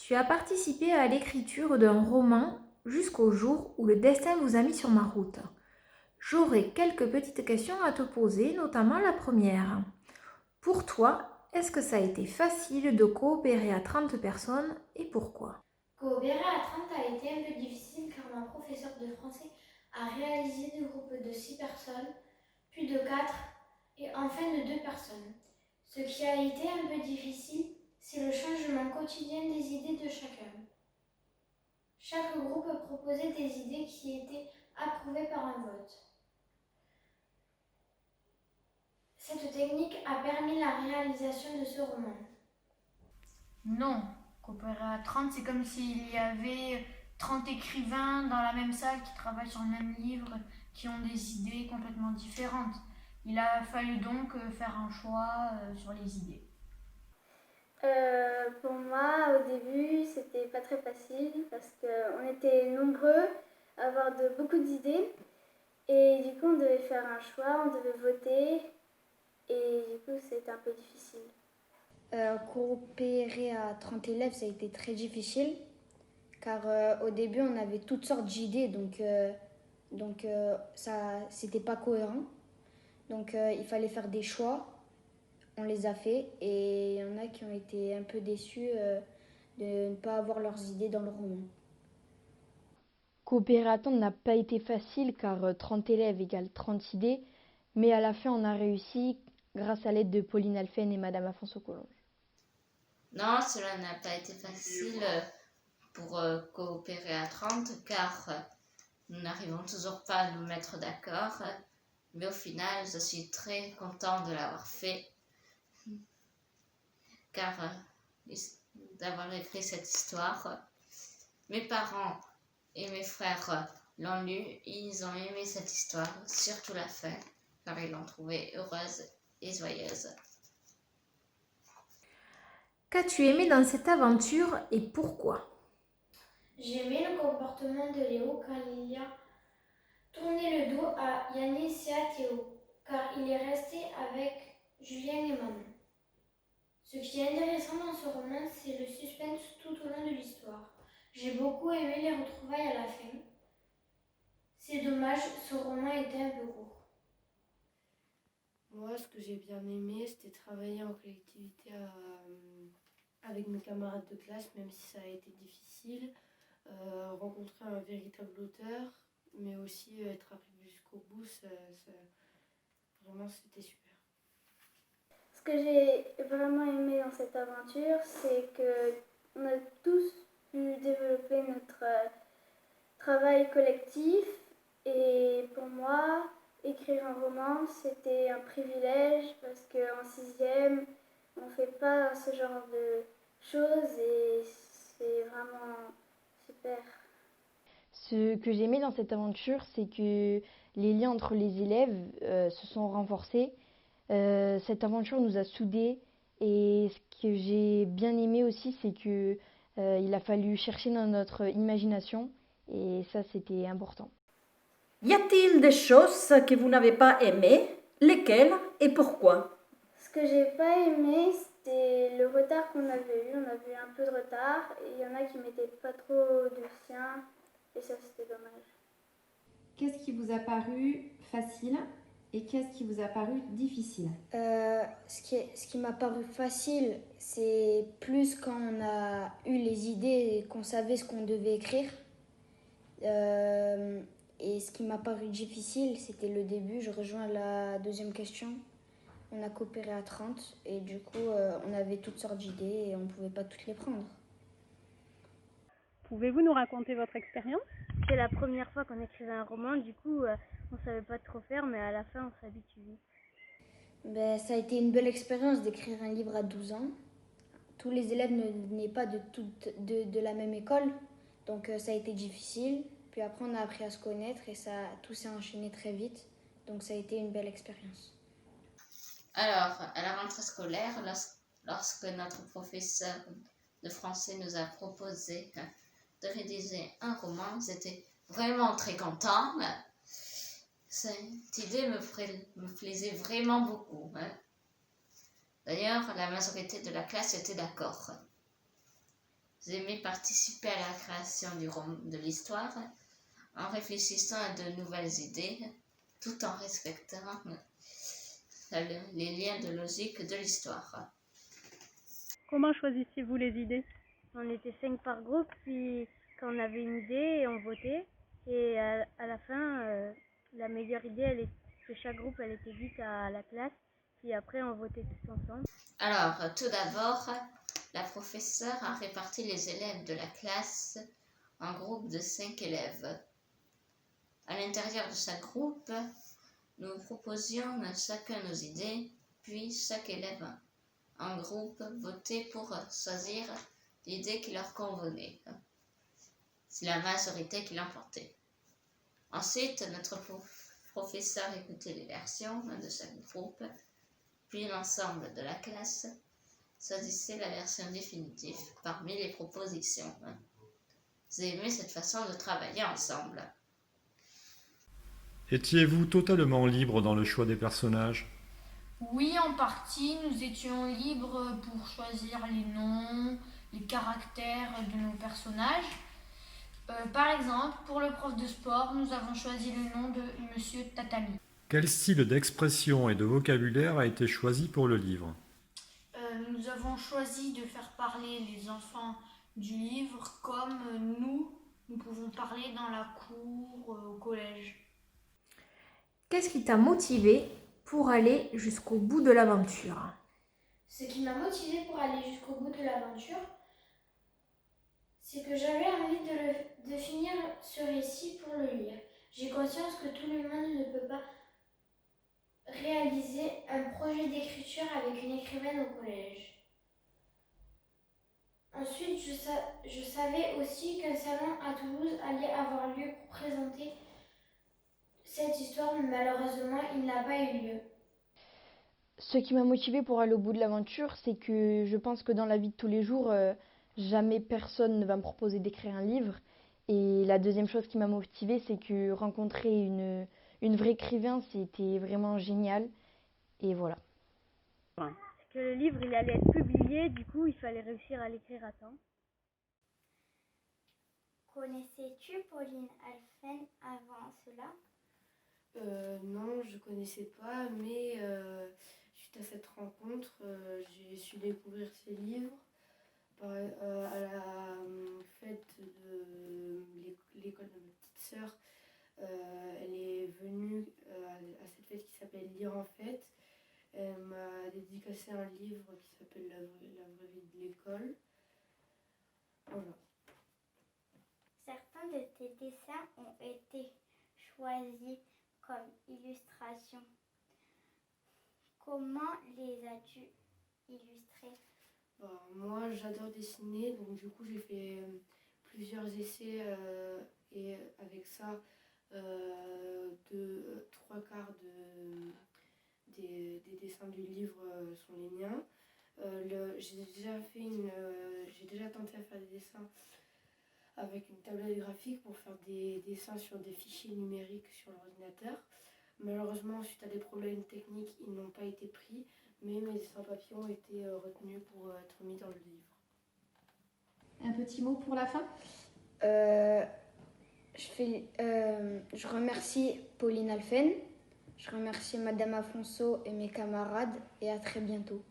Tu as participé à l'écriture d'un roman jusqu'au jour où le destin vous a mis sur ma route. J'aurais quelques petites questions à te poser, notamment la première. Pour toi, est-ce que ça a été facile de coopérer à 30 personnes et pourquoi? Coopérer à 30 a été un peu difficile car ma professeure de français a réalisé des groupes de 6 personnes, puis de 4 et enfin de 2 personnes. Ce qui a été un peu difficile, c'est le changement quotidien des idées de chacun. Chaque groupe proposait des idées qui étaient approuvées par un vote. Cette technique a permis la réalisation de ce roman. Non, comparé à 30, c'est comme s'il y avait 30 écrivains dans la même salle qui travaillent sur le même livre, qui ont des idées complètement différentes. Il a fallu donc faire un choix sur les idées. Pour moi, au début, c'était pas très facile parce qu'on était nombreux à avoir beaucoup d'idées et du coup, on devait faire un choix, on devait voter et du coup, c'était un peu difficile. Coopérer à 30 élèves, ça a été très difficile car au début, on avait toutes sortes d'idées, donc ça, c'était pas cohérent. Donc il fallait faire des choix. On les a fait et il y en a qui ont été un peu déçus de ne pas avoir leurs idées dans le roman. Coopérer à temps n'a pas été facile car 30 élèves égale 30 idées, mais à la fin on a réussi grâce à l'aide de Pauline Alphen et Madame Afonso-Collonges. Non, cela n'a pas été facile pour coopérer à 30 car nous n'arrivons toujours pas à nous mettre d'accord. Mais au final, je suis très content de l'avoir fait car d'avoir écrit cette histoire. Mes parents et mes frères l'ont lu, ils ont aimé cette histoire, surtout la fin, car ils l'ont trouvée heureuse et joyeuse. Qu'as-tu aimé dans cette aventure et pourquoi? J'ai aimé le comportement de Léo quand il a tourné le dos à Yanis et à Théo, car il est resté avec Julien et Manon. Ce qui est intéressant dans ce roman, c'est le suspense tout au long de l'histoire. J'ai beaucoup aimé les retrouvailles à la fin. C'est dommage, ce roman était un peu court. Moi, ce que j'ai bien aimé, c'était travailler en collectivité avec mes camarades de classe, même si ça a été difficile, rencontrer un véritable auteur, mais aussi être arrivé jusqu'au bout, vraiment c'était super. Ce que j'ai vraiment aimé dans cette aventure, c'est qu'on a tous pu développer notre travail collectif et pour moi, écrire un roman, c'était un privilège parce qu'en sixième, on ne fait pas ce genre de choses et c'est vraiment super. Ce que j'ai aimé dans cette aventure, c'est que les liens entre les élèves se sont renforcés. Cette aventure nous a soudés et ce que j'ai bien aimé aussi, c'est que il a fallu chercher dans notre imagination et ça c'était important. Y a-t-il des choses que vous n'avez pas aimées? Lesquelles et pourquoi? Ce que j'ai pas aimé, c'était le retard qu'on avait eu. On avait eu un peu de retard et il y en a qui mettaient pas trop de sien et ça c'était dommage. Qu'est-ce qui vous a paru facile et qu'est-ce qui vous a paru difficile? Ce qui m'a paru facile, c'est plus quand on a eu les idées et qu'on savait ce qu'on devait écrire. Et ce qui m'a paru difficile, c'était le début. Je rejoins la deuxième question. On a coopéré à 30 et du coup, on avait toutes sortes d'idées et on ne pouvait pas toutes les prendre. Pouvez-vous nous raconter votre expérience? C'est la première fois qu'on écrivait un roman, du coup, on ne savait pas trop faire, mais à la fin, on s'habitue vite. Ça a été une belle expérience d'écrire un livre à 12 ans. Tous les élèves ne venaient pas de la même école, donc ça a été difficile. Puis après, on a appris à se connaître et tout s'est enchaîné très vite. Donc ça a été une belle expérience. Alors, à la rentrée scolaire, lorsque notre professeur de français nous a proposé de rédiger un roman, j'étais vraiment très contente. Cette idée me plaisait vraiment beaucoup. D'ailleurs, la majorité de la classe était d'accord. J'ai aimé participer à la création de l'histoire en réfléchissant à de nouvelles idées tout en respectant les liens de logique de l'histoire. Comment choisissiez-vous les idées? On était 5 par groupe, puis quand on avait une idée, on votait. Et à la fin, la meilleure idée de chaque groupe, elle était dite à la classe. Puis après, on votait tous ensemble. Alors, tout d'abord, la professeure a réparti les élèves de la classe en groupes de 5 élèves. À l'intérieur de chaque groupe, nous proposions chacun nos idées, puis chaque élève en groupe votait pour choisir l'idée qui leur convenait. C'est la majorité qui l'emportait. Ensuite, notre professeur écoutait les versions de chaque groupe, puis l'ensemble de la classe choisissait la version définitive parmi les propositions. J'ai aimé cette façon de travailler ensemble. Étiez-vous totalement libre dans le choix des personnages? Oui, en partie, nous étions libres pour choisir les noms, les caractères de nos personnages. Par exemple, pour le prof de sport, nous avons choisi le nom de Monsieur Tatami. Quel style d'expression et de vocabulaire a été choisi pour le livre? Nous avons choisi de faire parler les enfants du livre comme nous pouvons parler dans la cour, au collège. Qu'est-ce qui t'a motivé pour aller jusqu'au bout de l'aventure? Ce qui m'a motivée pour aller jusqu'au bout de l'aventure, c'est que j'avais envie de finir ce récit pour le lire. J'ai conscience que tout le monde ne peut pas réaliser un projet d'écriture avec une écrivaine au collège. Ensuite, je savais aussi qu'un salon à Toulouse allait avoir lieu pour présenter cette histoire, mais malheureusement, il n'a pas eu lieu. Ce qui m'a motivée pour aller au bout de l'aventure, c'est que je pense que dans la vie de tous les jours, jamais personne ne va me proposer d'écrire un livre. Et la deuxième chose qui m'a motivée, c'est que rencontrer une vraie écrivain, c'était vraiment génial. Et voilà. Que le livre, il allait être publié, du coup, il fallait réussir à l'écrire à temps. Connaissais-tu Pauline Alphen avant cela? Non, je ne connaissais pas, mais suite à cette rencontre, j'ai su découvrir ses livres. À la fête de l'école de ma petite sœur, elle est venue à cette fête qui s'appelle Lire en fête. Elle m'a dédicacé un livre qui s'appelle La vraie vie de l'école. Voilà. Certains de tes dessins ont été choisis comme illustrations. Comment les as-tu illustrés? Moi, j'adore dessiner, donc du coup, j'ai fait plusieurs essais et avec ça, 3/4 des dessins du livre sont les miens. J'ai déjà tenté à faire des dessins avec une tablette graphique pour faire des dessins sur des fichiers numériques sur l'ordinateur. Malheureusement, suite à des problèmes techniques, ils n'ont pas été pris, mais mes dessins papier ont été retenus pour être mis dans le livre. Un petit mot pour la fin? Je remercie Pauline Alphen, je remercie Madame Afonso et mes camarades et à très bientôt.